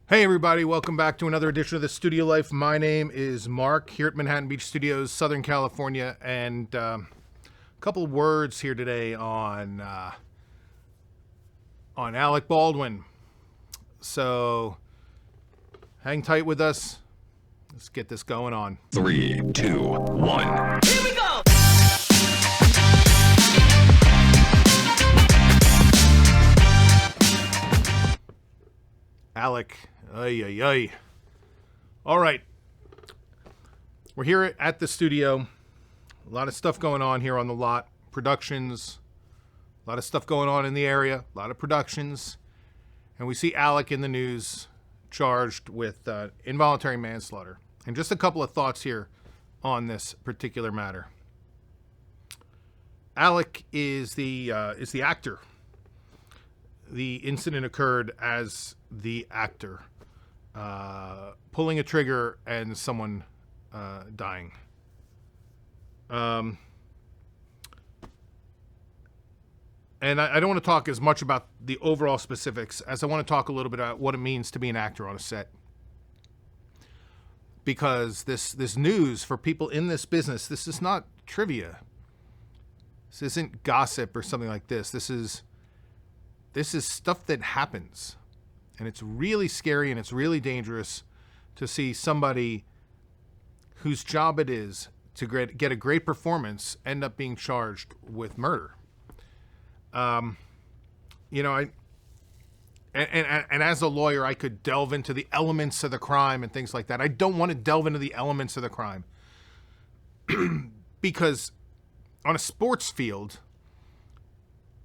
Hey everybody, welcome back to another edition of the Studio Life. My name is Mark here at Manhattan Beach Studios, Southern California, and a couple of words here today on Alec Baldwin. So hang tight with us. Let's get this going on. 3, 2, 1. Here we go! Alec, ay, ay, ay. All right. We're here at the studio. A lot of stuff going on here on the lot. Productions. A lot of stuff going on in the area. A lot of productions. And we see Alec in the news charged with involuntary manslaughter. And just a couple of thoughts here on this particular matter. Alec is the actor. The incident occurred as the actor, pulling a trigger and someone dying. And I don't want to talk as much about the overall specifics as I want to talk a little bit about what it means to be an actor on a set. Because this news for people in this business, this is not trivia. This isn't gossip or something like this. This is stuff that happens. And it's really scary and it's really dangerous to see somebody whose job it is to get a great performance end up being charged with murder. And as a lawyer, I could delve into the elements of the crime and things like that. I don't want to delve into the elements of the crime because on a sports field,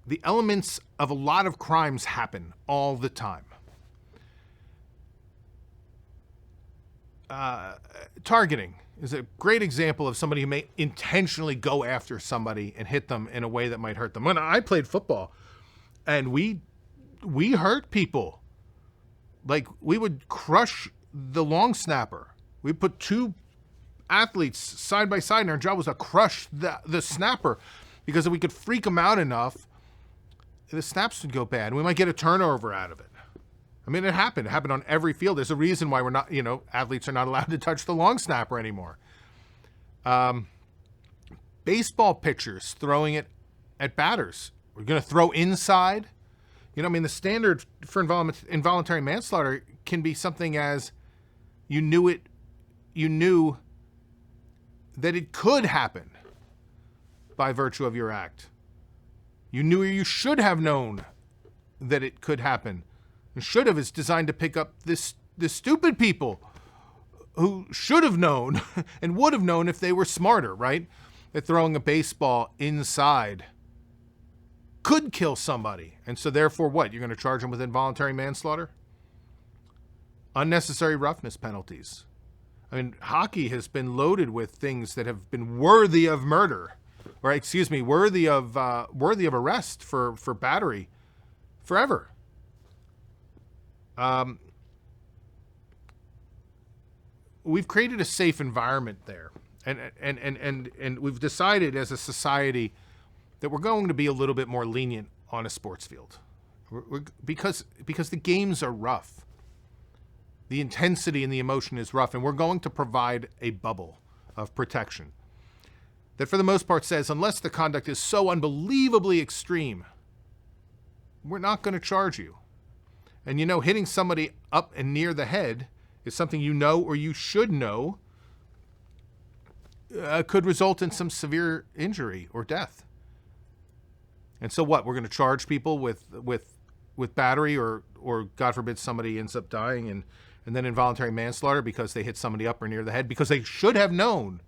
the elements of a lot of crimes happen all the time. Targeting is a great example of somebody who may intentionally go after somebody and hit them in a way that might hurt them. When I played football, and we hurt people. Like, we would crush the long snapper. We put two athletes side by side, and our job was to crush the snapper, because if we could freak them out enough, the snaps would go bad. We might get a turnover out of it. I mean, it happened. It happened on every field. There's a reason why we're not, athletes are not allowed to touch the long snapper anymore. Baseball pitchers throwing it at batters. We're going to throw inside. The standard for involuntary manslaughter can be something as you knew that it could happen by virtue of your act. You knew, or you should have known that it could happen. And should have is designed to pick up the stupid people who should have known and would have known if they were smarter, right? That throwing a baseball inside could kill somebody. And so therefore what? You're going to charge them with involuntary manslaughter? Unnecessary roughness penalties. I mean, hockey has been loaded with things that have been worthy of murder. Or worthy of arrest for battery forever. We've created a safe environment there, and we've decided as a society that we're going to be a little bit more lenient on a sports field, because the games are rough. The intensity and the emotion is rough, and we're going to provide a bubble of protection that for the most part says, unless the conduct is so unbelievably extreme, we're not going to charge you. And hitting somebody up and near the head is something or you should know could result in some severe injury or death. And so what? We're going to charge people with battery or God forbid somebody ends up dying and then involuntary manslaughter because they hit somebody up or near the head because they should have known,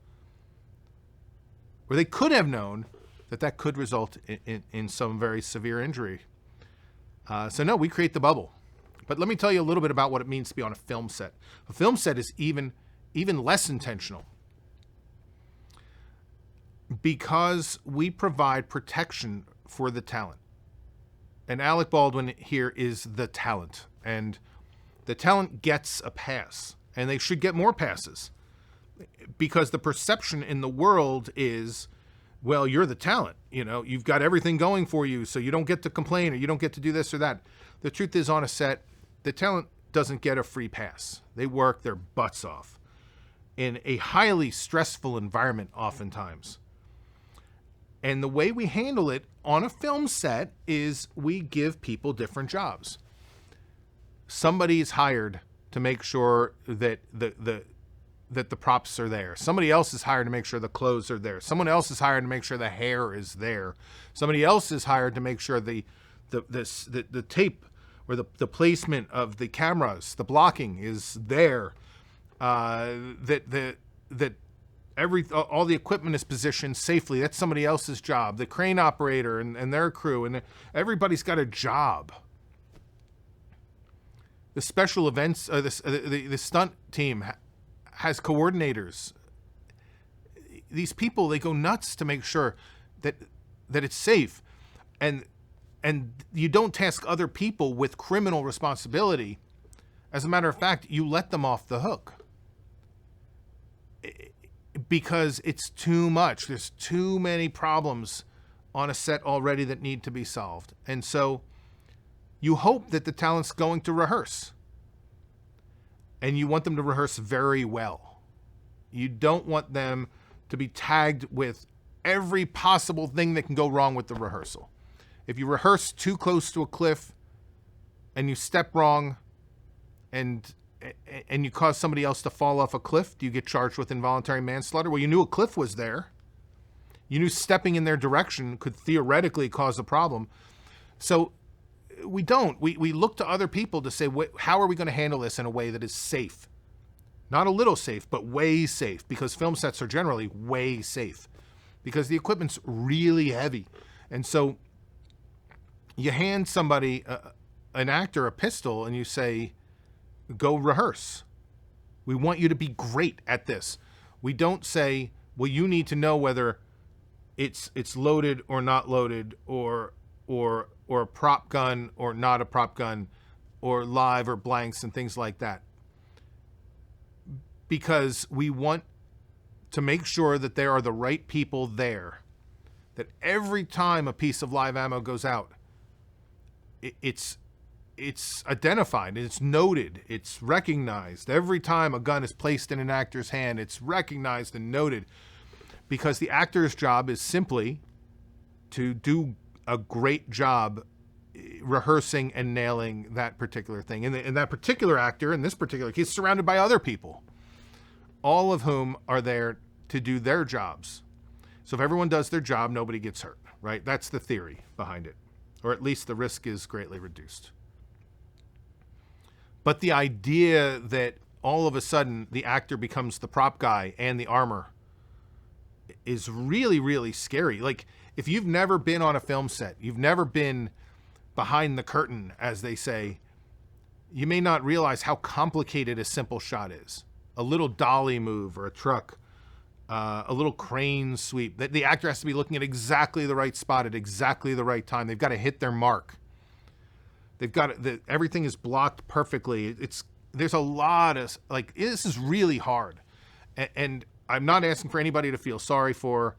or they could have known, that could result in some very severe injury. So no, we create the bubble. But let me tell you a little bit about what it means to be on a film set. A film set is even less intentional because we provide protection for the talent. And Alec Baldwin here is the talent. And the talent gets a pass. And they should get more passes. Because the perception in the world is, well, you're the talent. You've got everything going for you, so you don't get to complain or you don't get to do this or that. The truth is, on a set, the talent doesn't get a free pass. They work their butts off in a highly stressful environment oftentimes. And the way we handle it on a film set is we give people different jobs. Somebody is hired to make sure that the props are there. Somebody else is hired to make sure the clothes are there. Someone else is hired to make sure the hair is there. Somebody else is hired to make sure the tape or the placement of the cameras, the blocking is there. That all the equipment is positioned safely. That's somebody else's job. The crane operator and their crew, and everybody's got a job. The special events, the stunt team has coordinators. These people, they go nuts to make sure that it's safe, and you don't task other people with criminal responsibility. As a matter of fact, you let them off the hook because it's too much. There's too many problems on a set already that need to be solved. And so you hope that the talent's going to rehearse. And you want them to rehearse very well. You don't want them to be tagged with every possible thing that can go wrong with the rehearsal. If you rehearse too close to a cliff and you step wrong and you cause somebody else to fall off a cliff, do you get charged with involuntary manslaughter? Well, you knew a cliff was there. You knew stepping in their direction could theoretically cause a problem. So we don't. We look to other people to say, how are we going to handle this in a way that is safe? Not a little safe, but way safe, because film sets are generally way safe because the equipment's really heavy. And so you hand somebody, an actor, a pistol, and you say, go rehearse. We want you to be great at this. We don't say, well, you need to know whether it's loaded or not loaded, or a prop gun or not a prop gun, or live or blanks and things like that. Because we want to make sure that there are the right people there. That every time a piece of live ammo goes out, it's identified, it's noted, it's recognized. Every time a gun is placed in an actor's hand, it's recognized and noted. Because the actor's job is simply to do a great job rehearsing and nailing that particular thing. And that particular actor, in this particular case, surrounded by other people, all of whom are there to do their jobs. So if everyone does their job, nobody gets hurt, right? That's the theory behind it. Or at least the risk is greatly reduced. But the idea that all of a sudden the actor becomes the prop guy and the armor is really, really scary. Like, if you've never been on a film set, you've never been behind the curtain, as they say, you may not realize how complicated a simple shot is. A little dolly move or a truck, a little crane sweep. The actor has to be looking at exactly the right spot at exactly the right time. They've got to hit their mark. They've got everything is blocked perfectly. There's a lot of, like, this is really hard. And I'm not asking for anybody to feel sorry for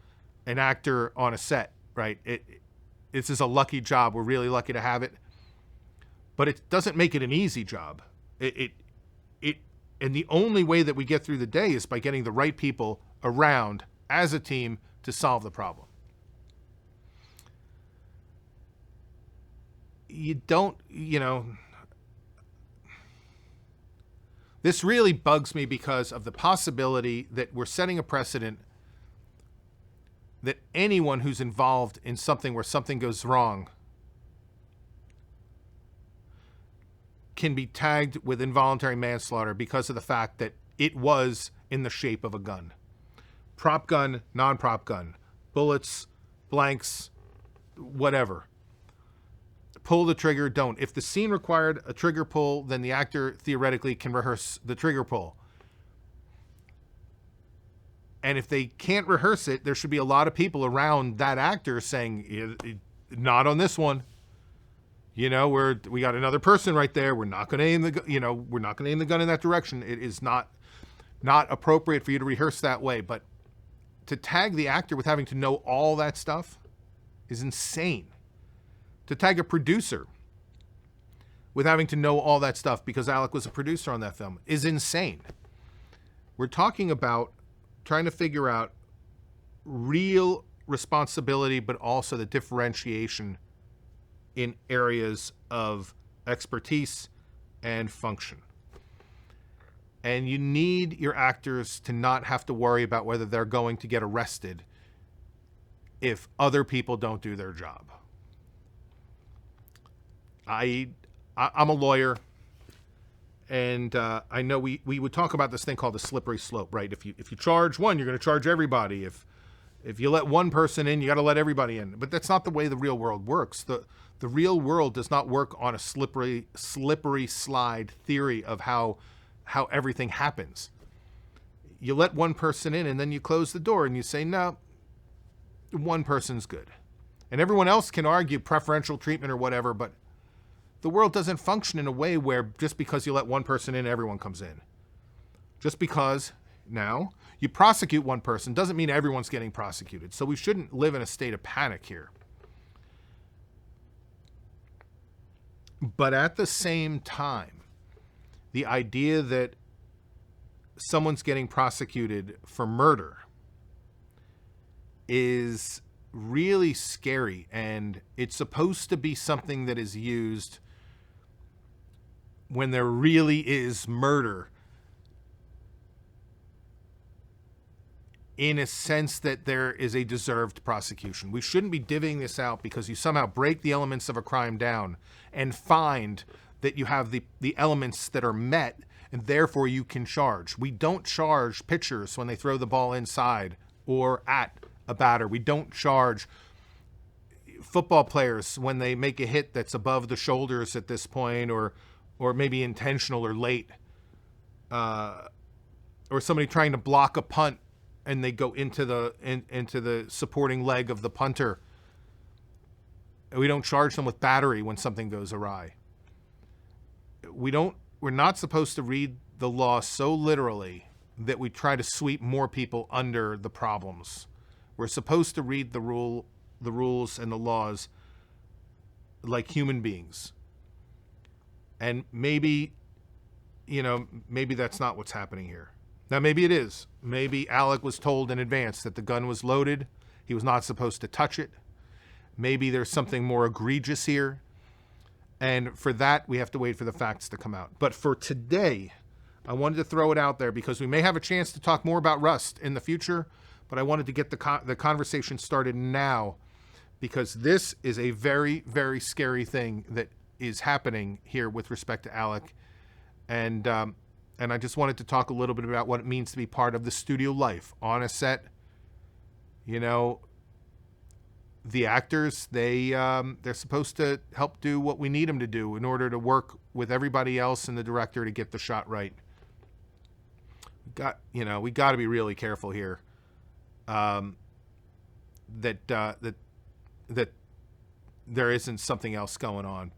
an actor on a set, right? This is a lucky job. We're really lucky to have it. But it doesn't make it an easy job. And the only way that we get through the day is by getting the right people around as a team to solve the problem. This really bugs me because of the possibility that we're setting a precedent that anyone who's involved in something where something goes wrong can be tagged with involuntary manslaughter because of the fact that it was in the shape of a gun. Prop gun, non-prop gun, bullets, blanks, whatever. Pull the trigger, don't. If the scene required a trigger pull, then the actor theoretically can rehearse the trigger pull. And if they can't rehearse it, there should be a lot of people around that actor saying, not on this one. We got another person right there. We're not going to aim the gun in that direction. It is not appropriate for you to rehearse that way. But to tag the actor with having to know all that stuff is insane. To tag a producer with having to know all that stuff because Alec was a producer on that film is insane. We're talking about trying to figure out real responsibility, but also the differentiation in areas of expertise and function. And you need your actors to not have to worry about whether they're going to get arrested if other people don't do their job. I'm a lawyer, and I know we would talk about this thing called the slippery slope, right? If you charge one, you're going to charge everybody. If you let one person in, you got to let everybody in. But that's not the way the real world works. The real world does not work on a slippery slide theory of how everything happens. You let one person in, and then you close the door, and you say, no, one person's good. And everyone else can argue preferential treatment or whatever, but the world doesn't function in a way where just because you let one person in, everyone comes in. Just because now you prosecute one person doesn't mean everyone's getting prosecuted. So we shouldn't live in a state of panic here. But at the same time, the idea that someone's getting prosecuted for murder is really scary, and it's supposed to be something that is used when there really is murder, in a sense that there is a deserved prosecution. We shouldn't be divvying this out because you somehow break the elements of a crime down and find that you have the elements that are met, and therefore you can charge. We don't charge pitchers when they throw the ball inside or at a batter. We don't charge football players when they make a hit that's above the shoulders at this point, or maybe intentional or late, or somebody trying to block a punt and they go into the supporting leg of the punter. We don't charge them with battery when something goes awry. We're not supposed to read the law so literally that we try to sweep more people under the problems. We're supposed to read the rules and the laws like human beings. And maybe that's not what's happening here. Now, maybe it is. Maybe Alec was told in advance that the gun was loaded. He was not supposed to touch it. Maybe there's something more egregious here. And for that, we have to wait for the facts to come out. But for today, I wanted to throw it out there because we may have a chance to talk more about Rust in the future, but I wanted to get the conversation started now because this is a very, very scary thing that is happening here with respect to Alec. And I just wanted to talk a little bit about what it means to be part of the studio life on a set. You know, the actors, they're supposed to help do what we need them to do in order to work with everybody else and the director to get the shot right. We got to be really careful here. That there isn't something else going on,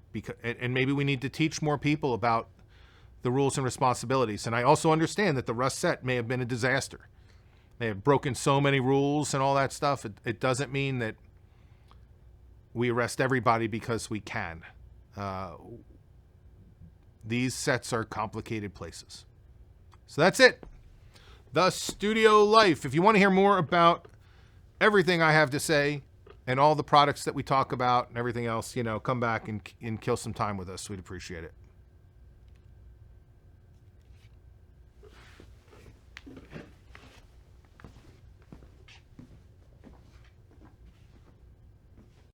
and maybe we need to teach more people about the rules and responsibilities. And I also understand that the Rust set may have been a disaster. They have broken so many rules and all that stuff. It doesn't mean that we arrest everybody because we can. These sets are complicated places. So that's it. The studio life. If you want to hear more about everything I have to say and all the products that we talk about and everything else, come back and kill some time with us. We'd appreciate it.